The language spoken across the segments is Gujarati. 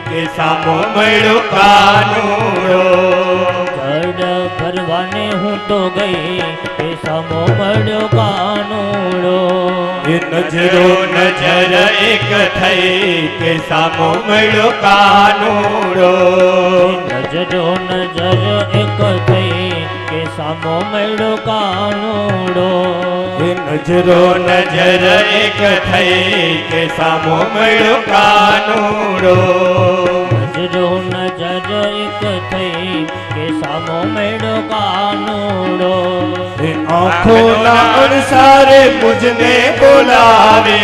કે સામો મળ્યો કાનુડો. જડ ભરવાને હું તો ગઈ કે સામો મળ્યો કાનુડો. એ નજરો નજર એક થઈ કે સામો મળ્યો કાનુડો. નજરો નજર એક થઈ કે સામો મળ્યો કાનુડો. એ નજરો નજર એક થઈ કે સામો મળ્યો કાનુડો. નજરો નજર એક થઈ કે સામો મળ્યો કાનુડો. એ આંખોના અણસારે મુજને બોલાવે.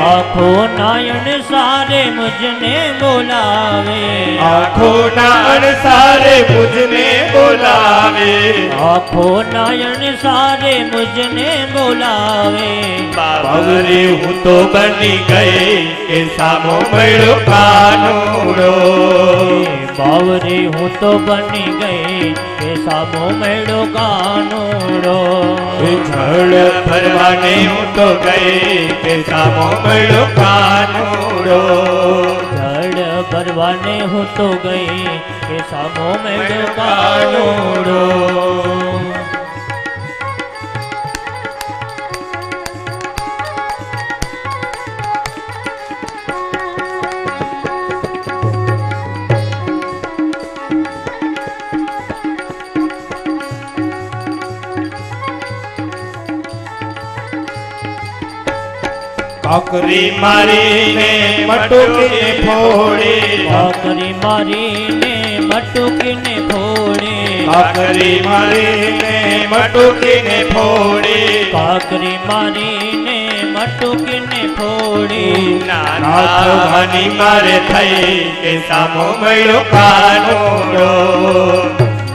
આંખો નાયણ સારે મુજને બોલાવે. આંખોના અણસારે મુજને બોલાવે. આંખો નાયણ સારે મુજને બોલાવે. બાવરી હું તો બની ગઈ કે સામો મળ્યો કાનુડો. બાવરી હું તો બની ગઈ કે સામો મળ્યો કાનુડો. જળ ભરવાને હું તો ગઈ કે સામો મળ્યો કાનુડો. જળ ભરવાને હું તો ગઈ કે સામો મળ્યો કાનુડો. કાકરી મારીને મટુકીને ફોડી. કાકરી મારીને મટુકીને ફોડી. કાકરી મારીને મટુકીને ફોડી. કાકરી મારીને મટુકીને ફોડી. નાથવાની મારે થઈ કે સામો મળ્યો કાનુડો.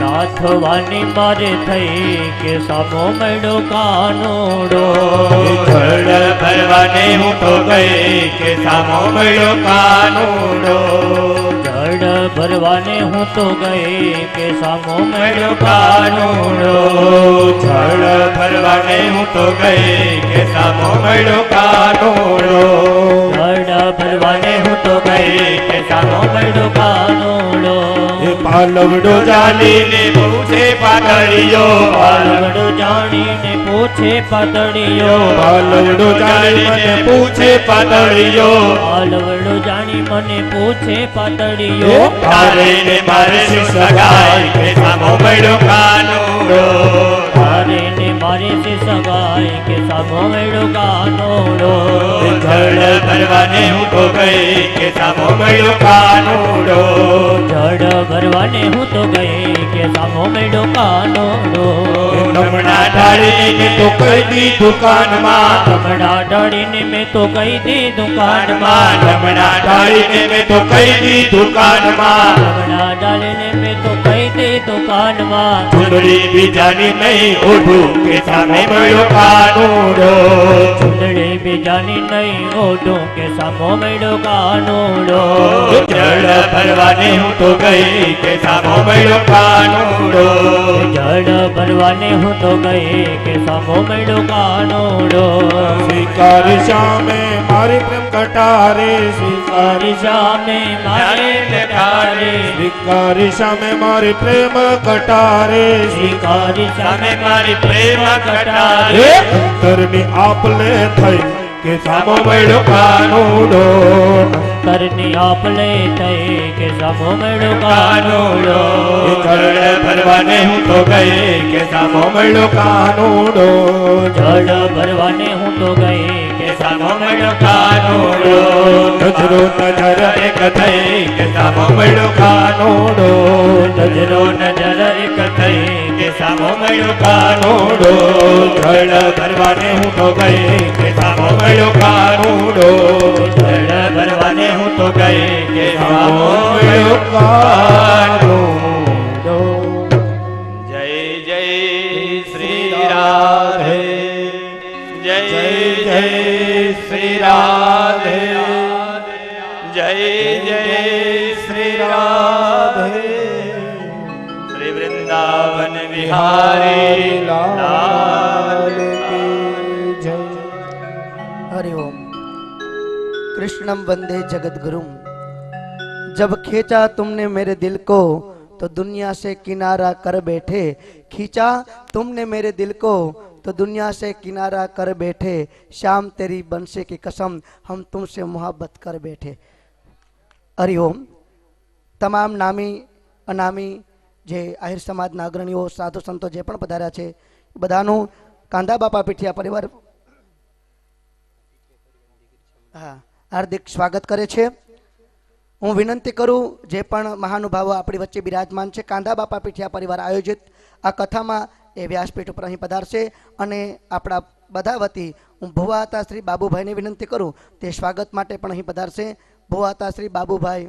નાથવાની મારે થઈ કે સામો મળ્યો કાનુડો. જળ ભરવાને હું તો ગઈ કે સામો મળ્યો કાનુડો. જળ ભરવાને હું તો ગઈ કે સામો મળ્યો કાનુડો. જળ ભરવાને હું તો ગઈ કે સામો મળ્યો કાનુડો. જળ ભરવાને હું તો ગઈ કે સામો મળ્યો કાનુડો. પાલવડો જાણીને પૂછે પાતળીયો. પાલવડો જાણીને પૂછે પાતળીયો. પાલવડો જાણી મને પૂછે પાતળીયો. પાલવડો જાણી મને પૂછે પાતળીયો. તારે ને મારે શું સગાઈ કે સામો મળ્યો કાનુડો. તારે ને મારે છે સગાઈ કે સામો મળ્યો કાનુડો. જળ ભરવાને હું તો ગઈ કે સામો મળ્યો કાનુડો. જળ ભરવાને હું તો ગઈ કે સામો મળ્યો કાનુડો. નમણા ઢાળીને તો કહી દી દુકાનમાં. નમણા ઢાળીને મેં તો કહી દી દુકાનમાં. નમણા ઢાળીને મેં તો કહી દી દુકાનમાં. નમણા ઢાળીને મેં તો કહી દી દુકાનમાં. ચૂંદડી બીજાની નહીં ઓઢું કે સામે મળ્યો કાનુડો. ચૂંદડી બીજાની નહીં ઓઢું કે સામો મળ્યો કાનુડો. જળ ભરવાને હું તો ગઈ કે સામો મળ્યો કાનુડો. જળ ભરવાને હું તો ગઈ કે સામો મળ્યો કાનુડો. શિકારી સામે મારી પ્રેમ કટારે. તારી સામે મારે કટારે. શિકારી સામે મારી પ્રેમ કટારે. શિકારી સામે મારી પ્રેમ કટારે. અંતરની આપલે થઈ કે સામો મળ્યો કાનુડો. અંતરની આપલે થઈ કે સામો મળ્યો કાનુડો. જળ ભરવાને હું તો ગઈ કે સામો મળ્યો કાનુડો. જળ ભરવાને હું તો ગઈ કે સામો મળ્યો કાનુડો. નજરો નજર એક થઈ કે સામો મળ્યો કાનુડો. નજરો નજર એક થઈ કે સામો મળ્યો કાનુડો. જળ ભરવાને હું તો ગઈ કે સામો મળ્યો કાનુડો. જળ ભરવાને હું તો ગઈ કે સામો મળ્યો કાનુડો. જય જય શ્રી રાધે. જય જય શ્રી રાધે. જય જય શ્રી રાધે. શ્રી વૃંદાવન વિહારી લાલ કી જય. હરિ ઓમ. કૃષ્ણમ વંદે જગદગુરુમ. जब खींचा तुमने मेरे दिल को तो दुनिया से किनारा कर बैठे, खींचा तुमने मेरे दिल को तो दुनिया से किनारा कर बैठे, शाम तेरी बंसी की कसम हम तुमसे मोहब्बत कर बैठे। हरिओम। તમામ નામી અનામી જે આહિર સમાજના અગ્રણીઓ સાધુ સંતો જે પણ પધાર્યા છે બધાનું કાંધા બાપા પીઠિયા પરિવાર હાર્દિક સ્વાગત કરે છે। હું વિનંતી કરું જે પણ મહાનુભાવો આપણી વચ્ચે બિરાજમાન છે કાંધા બાપા પીઠિયા પરિવાર આયોજિત આ કથામાં એ વ્યાસપીઠ ઉપર અહીં પધારશે અને આપણા બધા વતી હું ભુવાતા શ્રી બાબુભાઈને વિનંતી કરું તે સ્વાગત માટે પણ અહીં પધારશે। ભુવાતા શ્રી બાબુભાઈ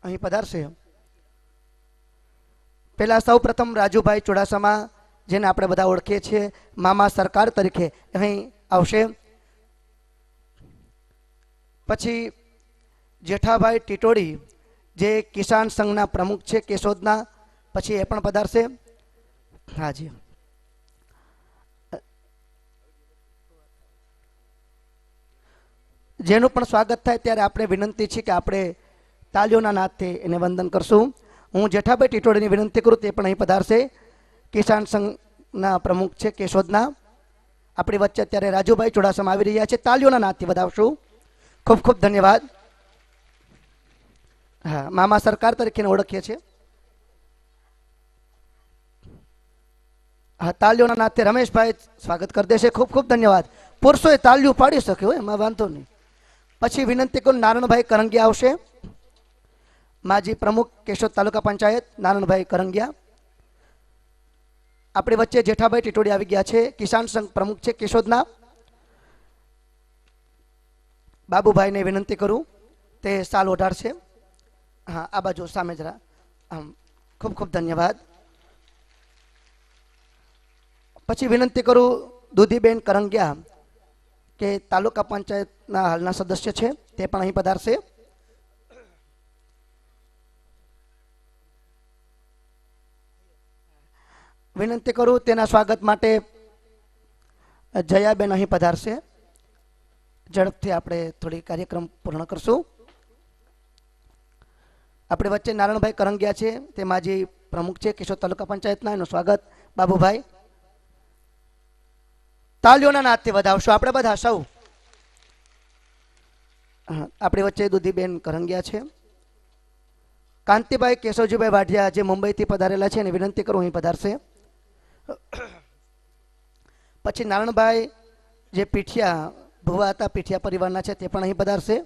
અહીં પધારશે। પહેલા સૌ પ્રથમ રાજુભાઈ ચુડાસમા જેને આપણે બધા ઓળખીએ છીએ મામા સરકાર તરીકે અહીં આવશે। પછી જેઠાભાઈ ટીટોડી જે કિસાન સંઘના પ્રમુખ છે કેશોદના પછી એ પણ પધારશે। હાજી જેનું પણ સ્વાગત થાય ત્યારે આપણે વિનંતી છે કે આપણે તાલીઓના નાદથી એને વંદન કરશું। હું જેઠાભાઈ ટીટોડીની વિનંતી કરું તે પણ અહીં પધારશે। કિસાન સંઘના પ્રમુખ છે કેશોદના આપણી વચ્ચે અત્યારે રાજુભાઈ ચુડાસમા આવી રહ્યા છે તાલીઓના નાદથી વધાવશું। ખૂબ ખૂબ ધન્યવાદ। હા મામા સરકાર તરીકે ઓળખીએ છીએ। હા તાલીઓના નાદથી રમેશભાઈ સ્વાગત કરી દેશે। ખૂબ ખૂબ ધન્યવાદ। પુરુષોએ તાલીઓ પાડી શકે હોય એમાં વાંધો નહીં। પછી વિનંતી કરું નારણભાઈ કરંગિયા આવશે માજી પ્રમુખ કેશોદ તાલુકા પંચાયત નારણભાઈ કરંગિયા। આપણી વચ્ચે જેઠાભાઈ ટીટોડી આવી ગયા છે કિસાન સંઘ પ્રમુખ છે કેશોદના। બાબુભાઈને વિનંતી કરું તે સાલ ઓઢાડશે। હા આ બાજુ સામે જરા ખૂબ ખૂબ ધન્યવાદ। પછી વિનંતી કરું દૂધીબેન કરંગિયા કે તાલુકા પંચાયતના હાલના સદસ્ય છે તે પણ અહીં પધારશે। વિનંતી કરું તેના સ્વાગત માટે જયાબેન અહીં પધારશે। ઝડપથી આપણે થોડી કાર્યક્રમ પૂર્ણ કરશું। આપણી વચ્ચે નારણભાઈ કરંગિયા છે તે માજી પ્રમુખ છે કેશોદ તાલુકા પંચાયતના એનું સ્વાગત બાબુભાઈ તાલીઓના નાદથી વધાવશું આપણે બધા સૌ। આપણી વચ્ચે દૂધીબેન કરંગિયા છે। કાંતિભાઈ કેશવજીભાઈ વાઢિયા જે મુંબઈથી પધારેલા છે એની વિનંતી કરું અહીં પધારશે। પછી નારણભાઈ જે પીઠિયા ભુવા હતા પીઠિયા પરિવારના છે તે પણ અહીં પધારશે।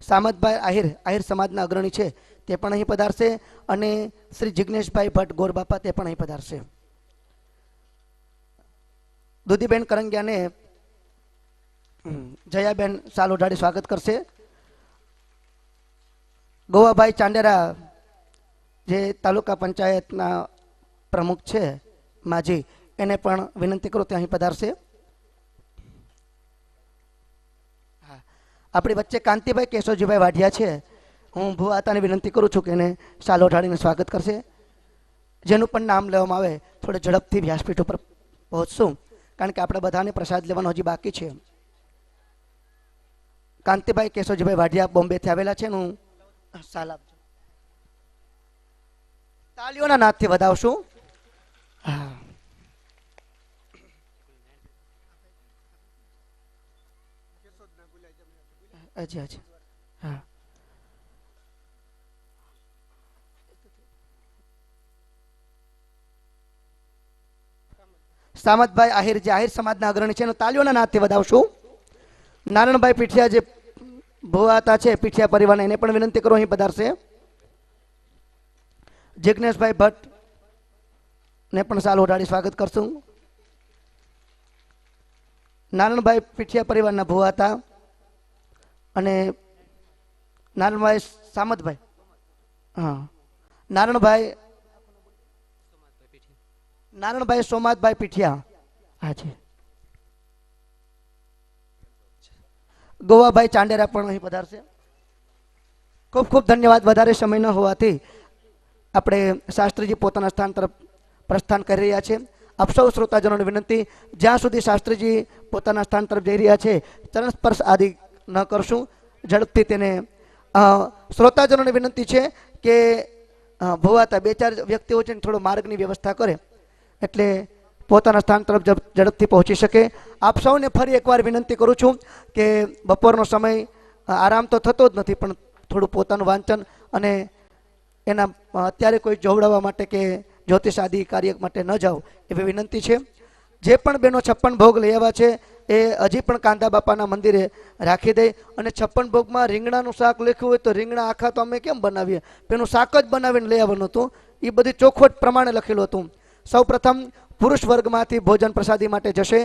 સામતભાઈ આહિર સમાજના અગ્રણી છે તે પણ અહીં પધારશે અને શ્રી જિગ્નેશભાઈ ભટ્ટ ગોરબાપા તે પણ અહીં પધારશે। દૂધીબેન કરંગિયાને જયાબેન સાલ ઓઢાડી સ્વાગત કરશે। ગોવાભાઈ ચાંડેરા જે તાલુકા પંચાયતના પ્રમુખ છે માજી એને પણ વિનંતી કરું તે અહીં પધારશે। આપણી વચ્ચે કાંતિભાઈ કેશવજીભાઈ વાઢિયા છે હું ભુવાતાને વિનંતી કરું છું કે એને સાલ ઓઢાડીને સ્વાગત કરશે। જેનું પણ નામ લેવામાં આવે થોડે ઝડપથી વ્યાસપીઠ ઉપર પહોંચશું કારણ કે આપણે બધાને પ્રસાદ લેવાનો હજી બાકી છે। કાંતિભાઈ કેશવજીભાઈ વાઢિયા બોમ્બેથી આવેલા છે હું સાલ આપજો તાલીઓના નાદથી વધાવશું। હા અચ્છા અચ્છા હા સામતભાઈ આહિર જે આહિર સમાજના અગ્રણી છે એનું તાલીઓના નાદથી વધાવશું। નારણભાઈ પીઠિયા જે ભુવાતા છે પીઠિયા પરિવારને એને પણ વિનંતી કરો અહીં પધારશે। જિગ્નેશભાઈ ભટ્ટ ને પણ સાલ ઓઢાડી સ્વાગત કરશું। નારણભાઈ પીઠિયા પરિવારના ભુવાતા અને નારણભાઈ સામતભાઈ હા નારણભાઈ સોમાતભાઈ પીઠિયા હાજી। ગોવાભાઈ ચાંડેરા પણ અહીં પધારશે। ખૂબ ખૂબ ધન્યવાદ। વધારે સમય ન હોવાથી આપણે શાસ્ત્રીજી પોતાના સ્થાન તરફ પ્રસ્થાન કરી રહ્યા છે। આપ સૌ શ્રોતાજનોને વિનંતી જ્યાં સુધી શાસ્ત્રીજી પોતાના સ્થાન તરફ જઈ રહ્યા છે ચરણ સ્પર્શ આદિ ન કરશું ઝડપથી તેને શ્રોતાજનોને વિનંતી છે કે ભવાતા 2-4 વ્યક્તિઓ છે ને થોડો માર્ગની વ્યવસ્થા કરે એટલે પોતાના સ્થાન તરફ ઝડપથી પહોંચી શકે. આપ સૌને ફરી એકવાર વિનંતી કરું છું કે બપોરનો સમય આરામ તો થતો જ નથી, પણ થોડું પોતાનું વાંચન અને એના અત્યારે કોઈ જોવડાવવા માટે કે જ્યોતિષ આદિ કાર્ય માટે ન જાઓ એવી વિનંતી છે. જે પણ બહેનો 56 ભોગ લઈ આવ્યા છે એ હજી પણ કાંધા બાપાના મંદિરે રાખી દે. અને 56 ભોગમાં રીંગણાનું શાક લખ્યું હોય તો રીંગણા આખા તો અમે કેમ બનાવીએ, પેલું શાક જ બનાવીને લઈ આવવાનું હતું. એ બધી ચોખવટ પ્રમાણે લખેલું હતું. સૌ પ્રથમ પુરુષ વર્ગમાંથી ભોજન પ્રસાદી માટે જશે.